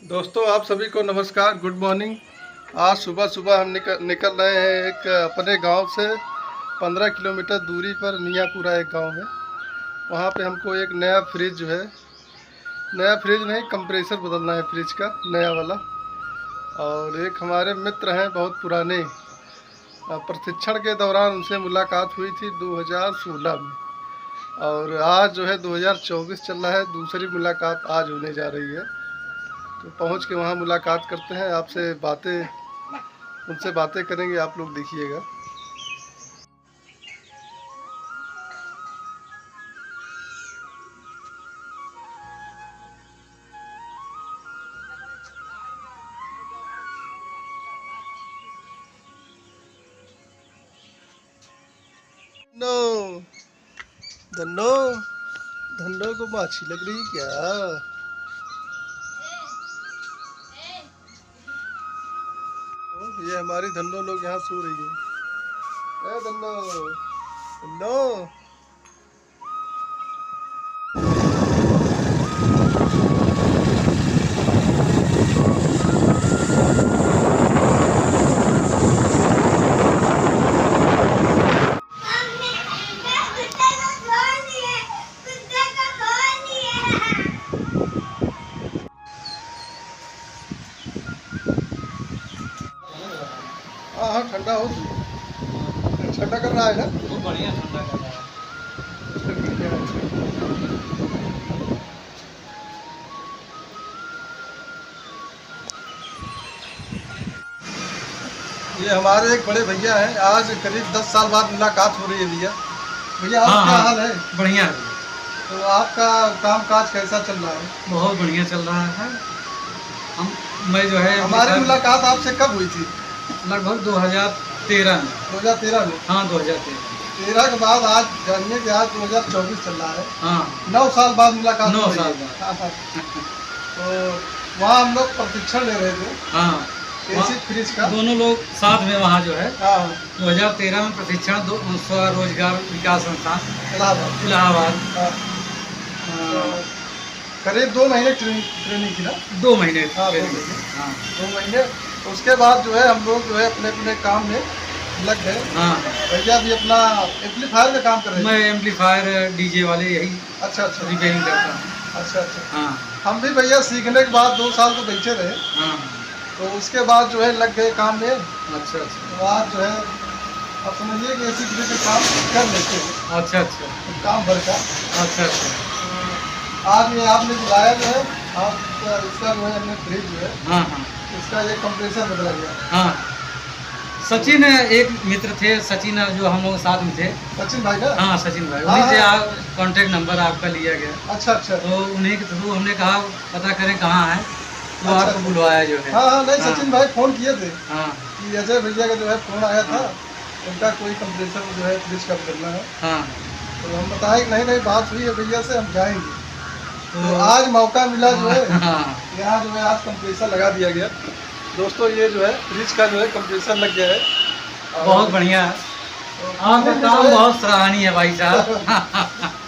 दोस्तों आप सभी को नमस्कार, गुड मॉर्निंग। आज सुबह सुबह हम निकल रहे हैं एक अपने गांव से 15 किलोमीटर दूरी पर मियाँपुरा एक गांव है। वहां पे हमको एक नया फ्रिज जो है, नया फ्रिज नहीं, कंप्रेसर बदलना है फ्रिज का, नया वाला। और एक हमारे मित्र हैं बहुत पुराने, प्रशिक्षण के दौरान उनसे मुलाकात हुई थी 2016 में, और आज जो है 2024 चल रहा है, दूसरी मुलाकात आज होने जा रही है। तो पहुंच के वहाँ मुलाकात करते हैं, आपसे उनसे बातें करेंगे, आप लोग देखिएगा। नो धन्नो धन्नो को माछी लग रही क्या? ये हमारी धन्नो लोग यहाँ सो रही है। धन्नो धन्नो हाँ हाँ, ठंडा हो, ठंडा कर रहा है ना, बहुत बढ़िया ठंडा कर रहा है। ये हमारे एक बड़े भैया हैं, आज करीब 10 साल बाद मुलाकात हो रही है भैया। भैया आप क्या हाल है? बढ़िया है। तो आपका काम काज कैसा चल रहा है? बहुत बढ़िया चल रहा है। मैं जो है हमारी मुलाकात आपसे कब हुई थी? लगभग 2013 में। 2013 में? हाँ 2013। 13 के बाद आज जानिए कि आज 2024 चल रहा है। हाँ 9 साल बाद मुलाकात 9 हो रही साल है। बाद। हाँ, हाँ। तो वहाँ हम लोग प्रशिक्षण ले रहे थे हाँ एसी फ्रिज का। दोनों लोग साथ में वहाँ जो है हाँ 2013 में प्रशिक्षण स्वरोजगार विकास संस्थान इलाहाबाद। इलाहाबाद। हाँ, तो करीब 2 महीने ट्रेनिंग की ना? 2 महीने। हाँ 2 महीने। हाँ 2 महीने। उसके बाद जो है हम लोग जो है अपने अपने काम में लग गए। हाँ भैया भी अपना एम्पलीफायर का काम कर रहे थे। मैं एम्पलीफायर डीजे वाले यही अच्छा रिपेयरिंग करता हूँ। अच्छा। हाँ हम भी भैया सीखने के बाद 2 साल तो बैठे रहे, हाँ। तो उसके बाद जो है लग गए काम में। अच्छा। तो आज जो है आप समझिए कि ऐसी तरह के काम कर लेते हैं। अच्छा काम भर का। अच्छा। आज ये आपने बुलाया जो है, आप इसका जो है हमने फ्रिज जो है हाँ इसका ये कंप्रेसर बदला गया। हाँ। सचिन एक मित्र थे, सचिन जो हम लोग साथ में थे। सचिन भाई ना? हाँ सचिन भाई, हाँ, उन्हीं से आप कांटेक्ट नंबर आपका लिया गया। अच्छा। तो उन्हीं के थ्रू हमने कहा पता करें कहाँ है, तो अच्छा, आपको बुलवाया जो है। हाँ नहीं हाँ। सचिन भाई फ़ोन किए थे हाँ कि अजय भैया का जो है फ़ोन आया था, उनका कोई कंप्रेसर जो है फ्रिज का बदलना है। हाँ। तो हम बताए कि नहीं बात हुई है भैया से, हम जाएंगे। तो आज मौका मिला जो है, यहाँ जो है आज कंप्रेसर लगा दिया गया। दोस्तों ये जो है फ्रिज का जो है कंप्रेसर लग गया है। बहुत बढ़िया। आपका काम बहुत सराहनीय है भाई साहब।